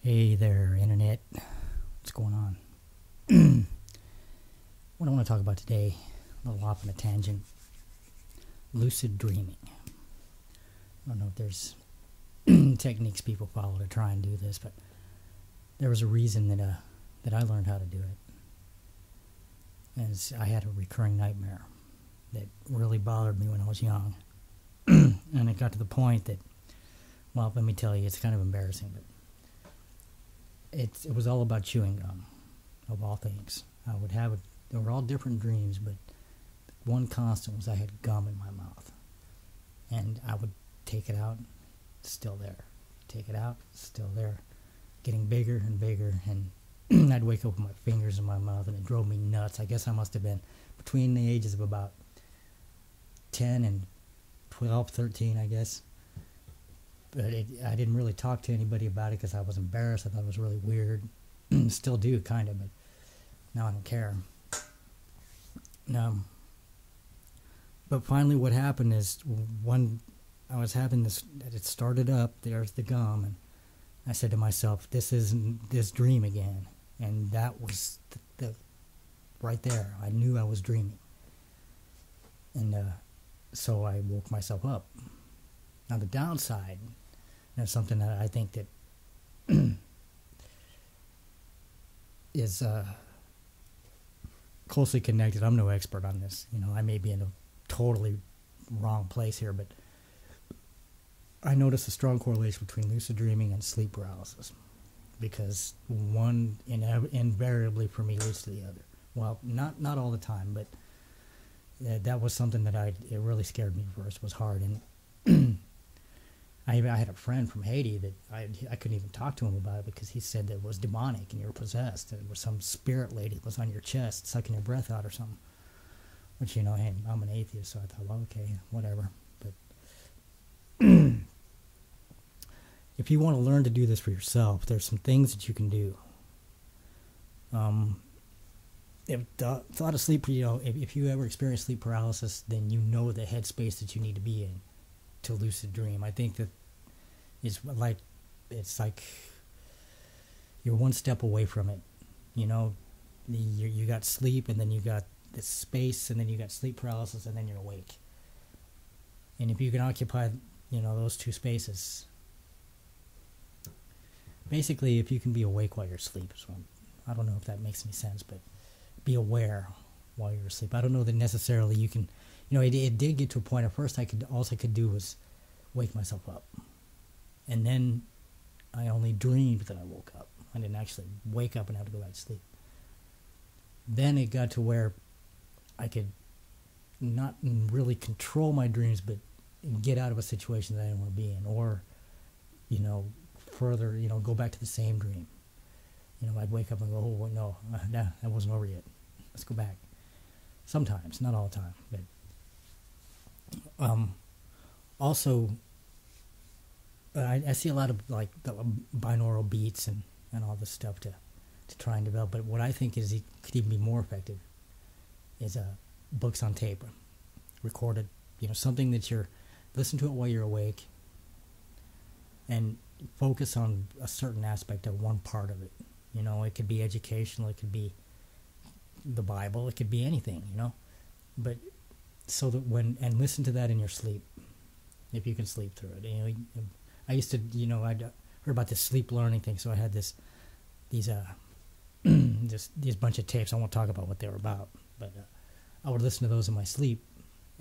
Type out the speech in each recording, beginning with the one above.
Hey there, Internet. What's going on? What I want to talk about today, a little off on a tangent, lucid dreaming. I don't know if there's techniques people follow to try and do this, but there was a reason that I learned how to do it. As I had a recurring nightmare that really bothered me when I was young. And it got to the point that, well, let me tell you, it's kind of embarrassing, but it was all about chewing gum, of all things. I would have it. They were all different dreams, but one constant was I had gum in my mouth. And I would take it out, still there. Take it out, still there. Getting bigger and bigger, and I'd wake up with my fingers in my mouth, and it drove me nuts. I guess I must have been between the ages of about 10 and 12, 13, I guess. But I didn't really talk to anybody about it because I was embarrassed. I thought it was really weird. Still do, kind of, but now I don't care. But finally what happened is when I was having this, it started up, there's the gum, and I said to myself, this isn't this dream again. And that was the right there. I knew I was dreaming. And so I woke myself up. Now the downside, and it's something that I think that is closely connected. I'm no expert on this. I may be in a totally wrong place here, but I noticed a strong correlation between lucid dreaming and sleep paralysis, because one invariably for me leads to the other. Well, not all the time, but that was something that it really scared me first. It was hard, and I had a friend from Haiti that I couldn't even talk to him about it because he said that it was demonic and you were possessed. It was some spirit lady that was on your chest sucking your breath out or something. Which, hey, I'm an atheist, so I thought, well, okay, whatever. But if you want to learn to do this for yourself, there's some things that you can do. If the thought of sleep, if you ever experience sleep paralysis, then you know the headspace that you need to be in to lucid dream. I think that it's like you're one step away from it. You got sleep, and then you got this space, and then you got sleep paralysis, and then you're awake. And if you can occupy, those two spaces, basically, if you can be awake while you're asleep, so I don't know if that makes any sense, but be aware while you're asleep. I don't know that necessarily you can. It did get to a point at first all I could do was wake myself up. And then I only dreamed that I woke up. I didn't actually wake up and have to go back to sleep. Then it got to where I could not really control my dreams, but get out of a situation that I didn't want to be in. Or, further, go back to the same dream. I'd wake up and go, oh, no, that wasn't over yet. Let's go back. Sometimes, not all the time, but also, I see a lot of the binaural beats and all this stuff to try and develop. But what I think is it could even be more effective is books on tape, recorded. Something that listen to it while you're awake, and focus on a certain aspect of one part of it. It could be educational, it could be the Bible, it could be anything. But so that and listen to that in your sleep, if you can sleep through it. I used to, I'd heard about this sleep learning thing, so I had these bunch of tapes. I won't talk about what they were about, but I would listen to those in my sleep,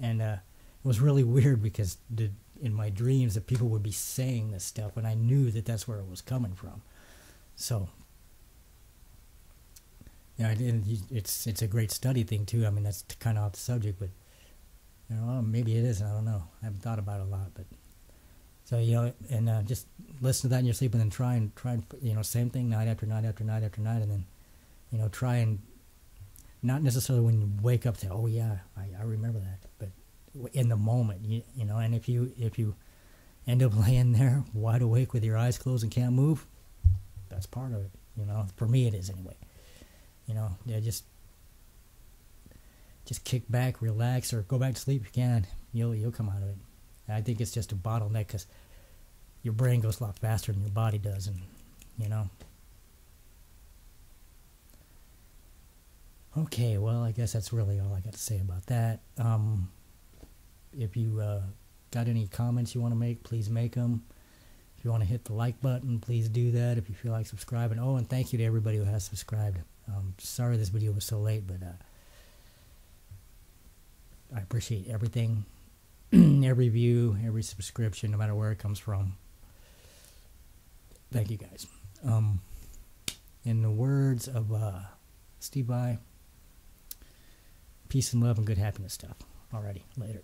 and it was really weird because in my dreams that people would be saying this stuff, and I knew that that's where it was coming from. So, it's a great study thing too. I mean, that's kind of off the subject, but maybe it isn't. I don't know. I haven't thought about it a lot, but so and just listen to that in your sleep, and then try and same thing night after night after night after night, and then try and not necessarily when you wake up say, oh yeah, I remember that, but in the moment, and if you end up laying there wide awake with your eyes closed and can't move, that's part of it. For me it is anyway. Just kick back, relax, or go back to sleep if you can. You'll come out of it. And I think it's just a bottleneck because your brain goes a lot faster than your body does, and you know. Okay, well, I guess that's really all I got to say about that. If you got any comments you want to make, please make them. If you want to hit the like button, please do that. If you feel like subscribing. Oh, and thank you to everybody who has subscribed. Sorry this video was so late, but I appreciate everything. Every view, every subscription, no matter where it comes from. Thank you, guys. In the words of Steve Vai, peace and love and good happiness stuff. Alrighty, later.